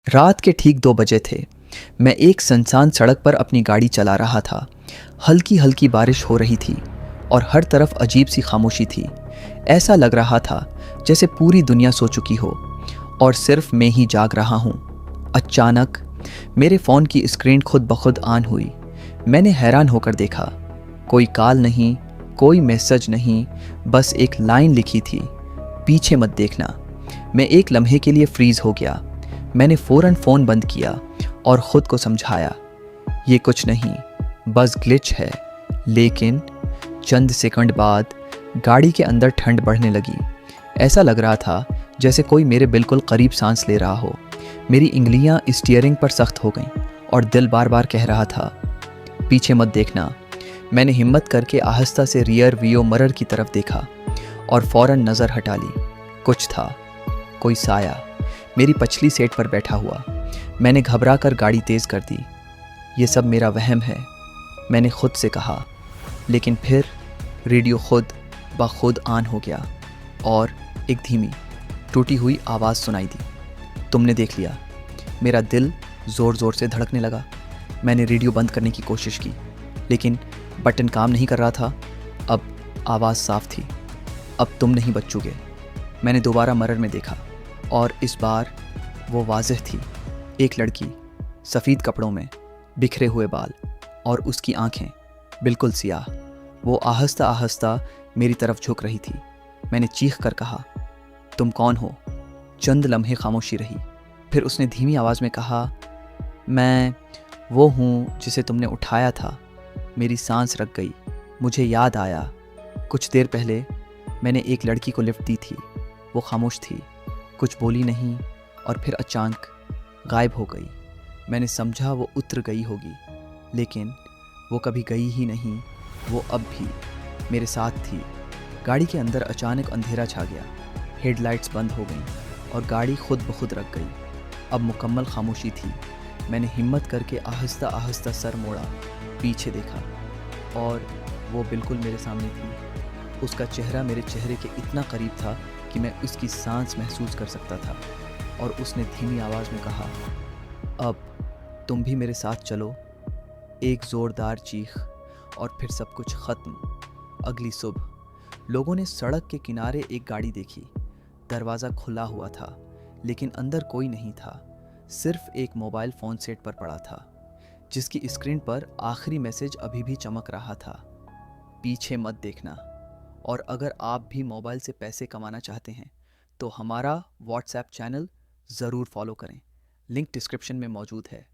रात के ठीक 2 बजे थे। मैं एक सुनसान सड़क पर अपनी गाड़ी चला रहा था। हल्की हल्की बारिश हो रही थी और हर तरफ अजीब सी खामोशी थी। ऐसा लग रहा था जैसे पूरी दुनिया सो चुकी हो और सिर्फ मैं ही जाग रहा हूँ। अचानक मेरे फ़ोन की स्क्रीन खुद ब खुद ऑन हुई। मैंने हैरान होकर देखा। कोई कॉल नहीं, कोई मैसेज नहीं, बस एक लाइन लिखी थी, पीछे मत देखना। मैं एक लम्हे के लिए फ्रीज़ हो गया। मैंने फ़ौरन फ़ोन बंद किया और ख़ुद को समझाया, ये कुछ नहीं, बस ग्लिच है। लेकिन चंद सेकंड बाद गाड़ी के अंदर ठंड बढ़ने लगी। ऐसा लग रहा था जैसे कोई मेरे बिल्कुल करीब सांस ले रहा हो। मेरी इंगलियां स्टीयरिंग पर सख्त हो गईं और दिल बार बार कह रहा था, पीछे मत देखना। मैंने हिम्मत करके आहिस्ता से रियर व्यू मिरर की तरफ देखा और फ़ौरन नज़र हटा ली। कुछ था, कोई साया मेरी पछली सीट पर बैठा हुआ। मैंने घबरा कर गाड़ी तेज़ कर दी। ये सब मेरा वहम है, मैंने खुद से कहा। लेकिन फिर रेडियो खुद ब खुद ऑन हो गया और एक धीमी टूटी हुई आवाज़ सुनाई दी, तुमने देख लिया। मेरा दिल ज़ोर ज़ोर से धड़कने लगा। मैंने रेडियो बंद करने की कोशिश की, लेकिन बटन काम नहीं कर रहा था। अब आवाज़ साफ थी, अब तुम नहीं बचोगे। मैंने दोबारा मिरर में देखा और इस बार वो वाज़ेह थी। एक लड़की, सफ़ेद कपड़ों में, बिखरे हुए बाल और उसकी आंखें बिल्कुल सियाह। वो आहिस्ता आहिस्ता मेरी तरफ झुक रही थी। मैंने चीख कर कहा, तुम कौन हो? चंद लम्हे खामोशी रही। फिर उसने धीमी आवाज़ में कहा, मैं वो हूँ जिसे तुमने उठाया था। मेरी सांस रुक गई। मुझे याद आया, कुछ देर पहले मैंने एक लड़की को लिफ्ट दी थी। वो खामोश थी, कुछ बोली नहीं और फिर अचानक गायब हो गई। मैंने समझा वो उतर गई होगी, लेकिन वो कभी गई ही नहीं। वो अब भी मेरे साथ थी। गाड़ी के अंदर अचानक अंधेरा छा गया। हेडलाइट्स बंद हो गईं और गाड़ी खुद ब खुद रुक गई। अब मुकम्मल खामोशी थी। मैंने हिम्मत करके आहिस्ता आहिस्ता सर मोड़ा, पीछे देखा और वो बिल्कुल मेरे सामने थी। उसका चेहरा मेरे चेहरे के इतना करीब था कि मैं उसकी सांस महसूस कर सकता था। और उसने धीमी आवाज़ में कहा, अब तुम भी मेरे साथ चलो। एक ज़ोरदार चीख और फिर सब कुछ ख़त्म। अगली सुबह लोगों ने सड़क के किनारे एक गाड़ी देखी। दरवाज़ा खुला हुआ था, लेकिन अंदर कोई नहीं था। सिर्फ एक मोबाइल फ़ोन सेट पर पड़ा था, जिसकी स्क्रीन पर आखिरी मैसेज अभी भी चमक रहा था, पीछे मत देखना। और अगर आप भी मोबाइल से पैसे कमाना चाहते हैं तो हमारा व्हाट्सएप चैनल ज़रूर फॉलो करें। लिंक डिस्क्रिप्शन में मौजूद है।